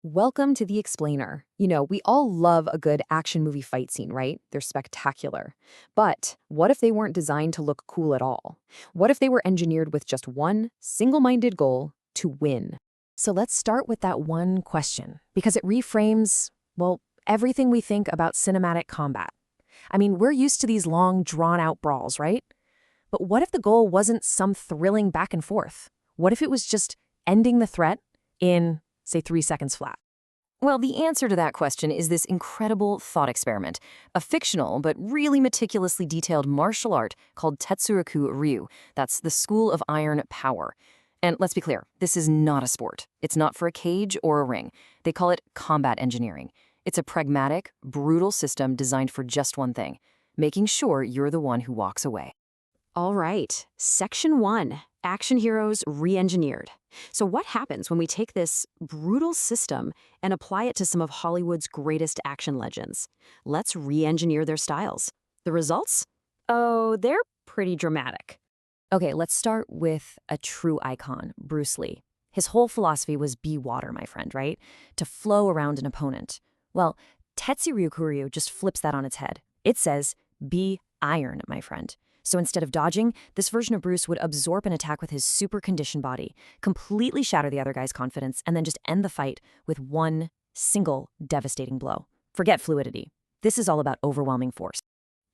Welcome to The Explainer. We all love a good action movie fight scene, right? They're spectacular. But what if they weren't designed to look cool at all? What if they were engineered with just one single-minded goal to win? So let's start with that one question, because it reframes, well, everything we think about cinematic combat. I mean, we're used to these long, drawn-out brawls, right? But what if the goal wasn't some thrilling back and forth? What if it was just ending the threat in, say, 3 seconds flat? Well, the answer to that question is this incredible thought experiment, a fictional but really meticulously detailed martial art called Tetsuryoku-Ryu. That's the School of Iron Power. And let's be clear, this is not a sport. It's not for a cage or a ring. They call it combat engineering. It's a pragmatic, brutal system designed for just one thing, making sure you're the one who walks away. All right, Section 1, Action Heroes Re-Engineered. So what happens when we take this brutal system and apply it to some of Hollywood's greatest action legends? Let's re-engineer their styles. The results? Oh, they're pretty dramatic. Okay, let's start with a true icon, Bruce Lee. His whole philosophy was be water, my friend, right? To flow around an opponent. Well, Tetsuryoku-Ryu just flips that on its head. It says, be iron, my friend. So instead of dodging, this version of Bruce would absorb an attack with his super conditioned body, completely shatter the other guy's confidence, and then just end the fight with one single devastating blow. Forget fluidity. This is all about overwhelming force.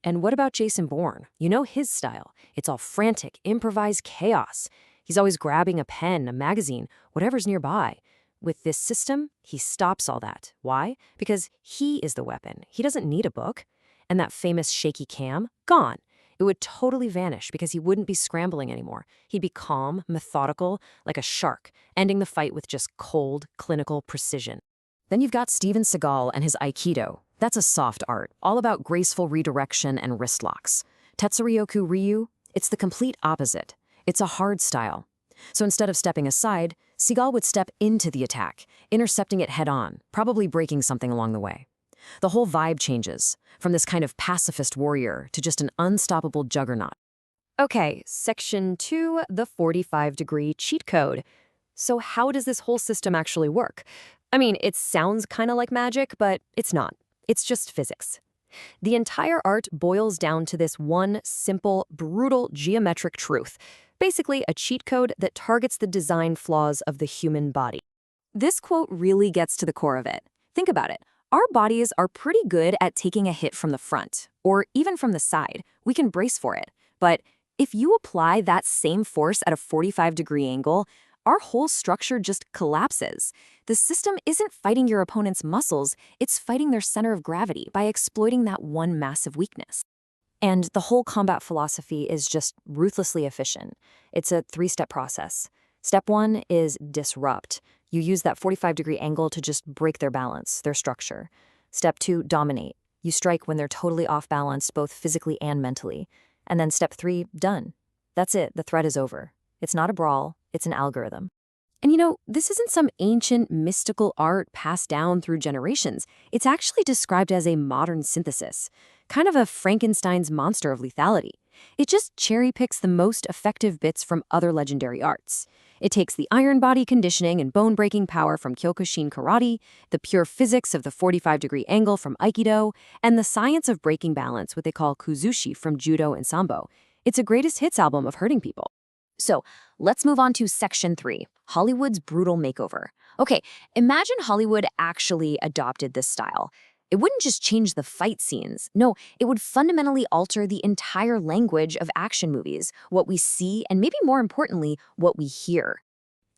And what about Jason Bourne? You know his style. It's all frantic, improvised chaos. He's always grabbing a pen, a magazine, whatever's nearby. With this system, he stops all that. Why? Because he is the weapon. He doesn't need a book. And that famous shaky cam? Gone. It would totally vanish because he wouldn't be scrambling anymore. He'd be calm, methodical, like a shark, ending the fight with just cold, clinical precision. Then you've got Steven Seagal and his Aikido. That's a soft art, all about graceful redirection and wrist locks. Tetsuryoku-Ryu, it's the complete opposite. It's a hard style. So instead of stepping aside, Seagal would step into the attack, intercepting it head-on, probably breaking something along the way. The whole vibe changes, from this kind of pacifist warrior to just an unstoppable juggernaut. Okay, Section 2, the 45-degree cheat code. So how does this whole system actually work? I mean, it sounds kind of like magic, but it's not. It's just physics. The entire art boils down to this one simple, brutal geometric truth. Basically, a cheat code that targets the design flaws of the human body. This quote really gets to the core of it. Think about it. Our bodies are pretty good at taking a hit from the front, or even from the side. We can brace for it. But if you apply that same force at a 45-degree angle, our whole structure just collapses. The system isn't fighting your opponent's muscles, it's fighting their center of gravity by exploiting that one massive weakness. And the whole combat philosophy is just ruthlessly efficient. It's a 3-step process. Step 1 is disrupt. You use that 45-degree angle to just break their balance, their structure. Step 2, dominate. You strike when they're totally off-balanced, both physically and mentally. And then step 3, done. That's it, the threat is over. It's not a brawl, it's an algorithm. And this isn't some ancient mystical art passed down through generations. It's actually described as a modern synthesis, kind of a Frankenstein's monster of lethality. It just cherry-picks the most effective bits from other legendary arts. It takes the iron body conditioning and bone-breaking power from Kyokushin karate, the pure physics of the 45-degree angle from Aikido, and the science of breaking balance, what they call kuzushi from Judo and Sambo. It's a greatest hits album of hurting people. So let's move on to Section 3, Hollywood's brutal makeover. Okay, imagine Hollywood actually adopted this style. It wouldn't just change the fight scenes. No, it would fundamentally alter the entire language of action movies, what we see, and maybe more importantly, what we hear.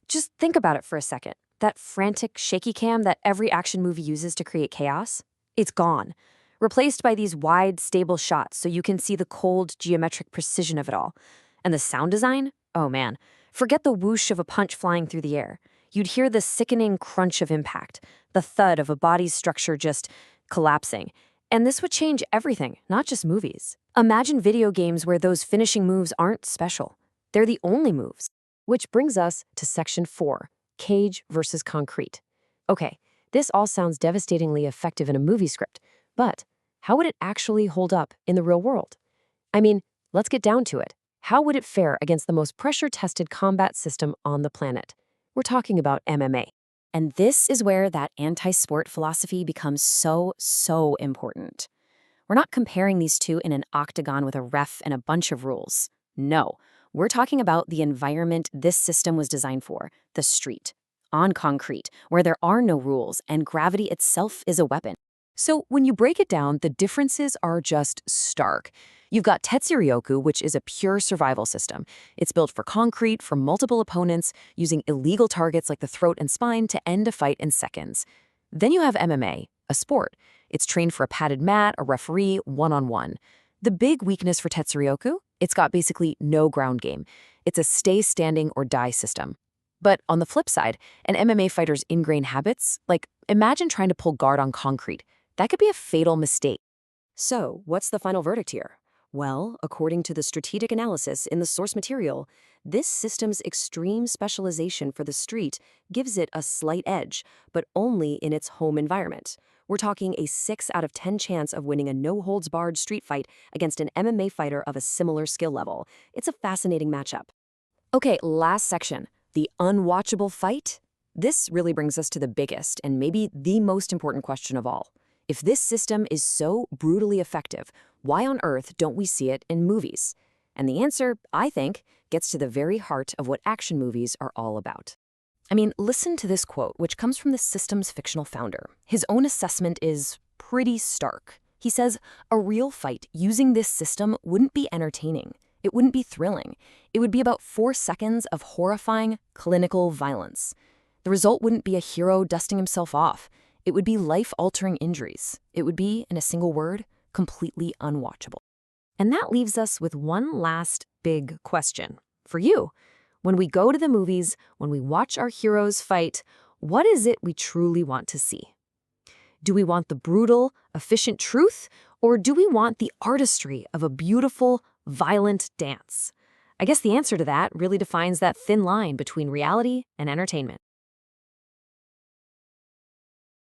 Just think about it for a second. That frantic, shaky cam that every action movie uses to create chaos? It's gone. Replaced by these wide, stable shots so you can see the cold, geometric precision of it all. And the sound design? Oh man, forget the whoosh of a punch flying through the air. You'd hear the sickening crunch of impact, the thud of a body's structure just collapsing. And this would change everything, not just movies. Imagine video games where those finishing moves aren't special. They're the only moves. Which brings us to Section 4, Cage versus Concrete. Okay, this all sounds devastatingly effective in a movie script, but how would it actually hold up in the real world? I mean, let's get down to it. How would it fare against the most pressure-tested combat system on the planet? We're talking about MMA. And this is where that anti-sport philosophy becomes so important. We're not comparing these two in an octagon with a ref and a bunch of rules. No, we're talking about the environment this system was designed for, the street, on concrete, where there are no rules and gravity itself is a weapon. So when you break it down, the differences are just stark. You've got Tetsuryoku, which is a pure survival system. It's built for concrete, for multiple opponents, using illegal targets like the throat and spine to end a fight in seconds. Then you have MMA, a sport. It's trained for a padded mat, a referee, one-on-one. The big weakness for Tetsuryoku? It's got basically no ground game. It's a stay standing or die system. But on the flip side, an MMA fighter's ingrained habits, like imagine trying to pull guard on concrete. That could be a fatal mistake. So, what's the final verdict here? Well, according to the strategic analysis in the source material, this system's extreme specialization for the street gives it a slight edge, but only in its home environment. We're talking a 6 out of 10 chance of winning a no-holds-barred street fight against an MMA fighter of a similar skill level. It's a fascinating matchup. Okay, last section, the unwatchable fight. This really brings us to the biggest and maybe the most important question of all. If this system is so brutally effective, why on earth don't we see it in movies? And the answer, I think, gets to the very heart of what action movies are all about. I mean, listen to this quote, which comes from the system's fictional founder. His own assessment is pretty stark. He says, a real fight using this system wouldn't be entertaining. It wouldn't be thrilling. It would be about 4 seconds of horrifying, clinical violence. The result wouldn't be a hero dusting himself off. It would be life-altering injuries. It would be, in a single word, completely unwatchable. And that leaves us with one last big question. For you, when we go to the movies, when we watch our heroes fight, what is it we truly want to see? Do we want the brutal, efficient truth, or do we want the artistry of a beautiful, violent dance? I guess the answer to that really defines that thin line between reality and entertainment.